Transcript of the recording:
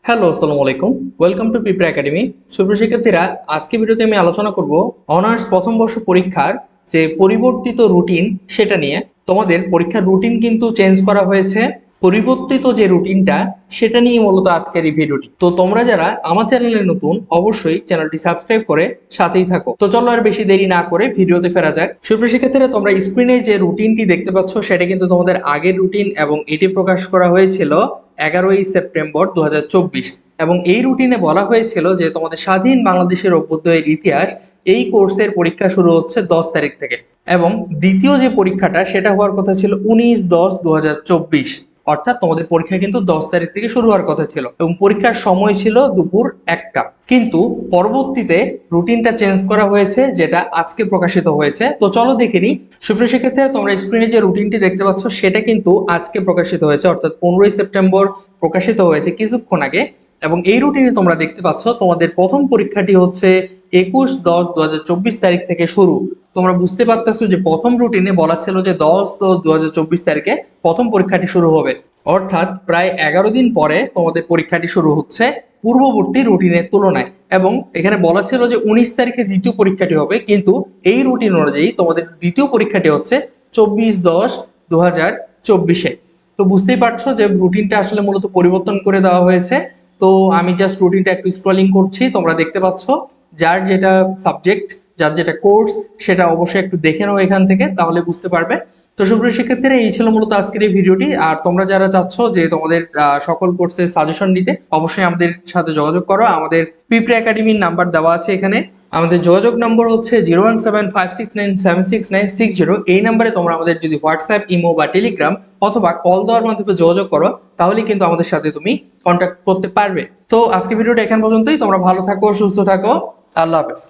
Hello, আসসালামু আলাইকুম। Welcome to পিঁপড়া একাডেমি। সুপ্রিয় শিক্ষার্থীরা, আজকে ভিডিওতে আমি আলোচনা করব অনার্স প্রথম বর্ষ পরীক্ষার যে পরিবর্তিত রুটিন সেটা নিয়ে। তোমাদের পরীক্ষার রুটিন কিন্তু চেঞ্জ করা হয়েছে। পরিবর্তিত যে রুটিনটা সেটা নিয়ে মূলত আজকের এই ভিডিওটি। তো তোমরা যারা আমার চ্যানেলে নতুন, অবশ্যই চ্যানেলটি সাবস্ক্রাইব করে সাথেই থাকো। তো চলো আর বেশি দেরি না করে ভিডিওতে ফেরা যাক। সুপ্রিয় শিক্ষার্থীরা, তোমরা স্ক্রিনে যে রুটিনটি দেখতে পাচ্ছ সেটা কিন্তু তোমাদের আগের রুটিন এবং এটি প্রকাশ করা হয়েছিল 11 সেপ্টেম্বর 2024। এবং এই রুটিনে বলা হয়েছিল যে তোমাদের স্বাধীন বাংলাদেশের অভ্যুদয়ের ইতিহাস এই কোর্সের পরীক্ষা শুরু হচ্ছে 10 তারিখ থেকে, এবং দ্বিতীয় যে পরীক্ষাটা সেটা হওয়ার কথা ছিল 19/10/2024। অর্থাৎ তোমাদের পরীক্ষা কিন্তু 10 তারিখ থেকে শুরু হওয়ার কথা ছিল এবং পরীক্ষার সময় ছিল দুপুর 1টা। কিন্তু পরবর্তীতে রুটিনটা চেঞ্জ করা হয়েছে, যেটা আজকে প্রকাশিত হয়েছে। তো চলো দেখে নিই। সুপ্রিয় শিক্ষার্থীরা, তোমরা স্ক্রিনে যে রুটিনটি দেখতে পাচ্ছ সেটা কিন্তু আজকে প্রকাশিত হয়েছে, অর্থাৎ 15 সেপ্টেম্বর প্রকাশিত হয়েছে কিছুক্ষণ আগে। এবং এই রুটিনে তোমরা দেখতে পাচ্ছ তোমাদের প্রথম পরীক্ষাটি হচ্ছে 21/10/2024 তারিখ থেকে শুরু। তোমরা বুঝতে পারতেছো যে প্রথম রুটিনে বলা ছিল যে 10/10/2024 তারিখে প্রথম পরীক্ষাটি শুরু হবে, অর্থাৎ প্রায় 11 দিন পরে তোমাদের পরীক্ষাটি শুরু হচ্ছে পূর্ববর্তী রুটিনের তুলনায়। এবং এখানে বলা ছিল যে 19 তারিখে দ্বিতীয় পরীক্ষাটি হবে, কিন্তু এই রুটিন অনুযায়ী তোমাদের দ্বিতীয় পরীক্ষাটি হচ্ছে 24/10/2024-এ। তো বুঝতেই পারছো যে রুটিনটা আসলে মূলত পরিবর্তন করে দেওয়া হয়েছে। তো আমি জাস্ট রুটিনটা একটু স্ক্রলিং করছি, তোমরা দেখতে পাচ্ছ। যার যেটা সাবজেক্ট, যার যেটা কোর্স, সেটা অবশ্যই একটু দেখে নাও এখান থেকে, তাহলে বুঝতে পারবে। তো সুপ্রিয় শিক্ষার্থীরা, এই ছিল মূলত আজকের এই ভিডিওটি। আর তোমরা যারা চাচ্ছ যে তোমাদের সকল কোর্সের সাজেশন নিতে, অবশ্যই আমাদের সাথে যোগাযোগ করো। আমাদের পিঁপড়া একাডেমির নাম্বার দেওয়া আছে এখানে। আমাদের যোগাযোগ নম্বর হচ্ছে 01756976960। এই নাম্বারে তোমরা আমাদের যদি হোয়াটসঅ্যাপ, ইমো বা টেলিগ্রাম অথবা কল দেওয়ার মাধ্যমে যোগাযোগ করো, তাহলে কিন্তু আমাদের সাথে তুমি কন্ট্যাক্ট করতে পারবে। তো আজকে ভিডিওটা এখান পর্যন্তই। তোমরা ভালো থাকো, সুস্থ থাকো। আল্লাহ হাফেজ।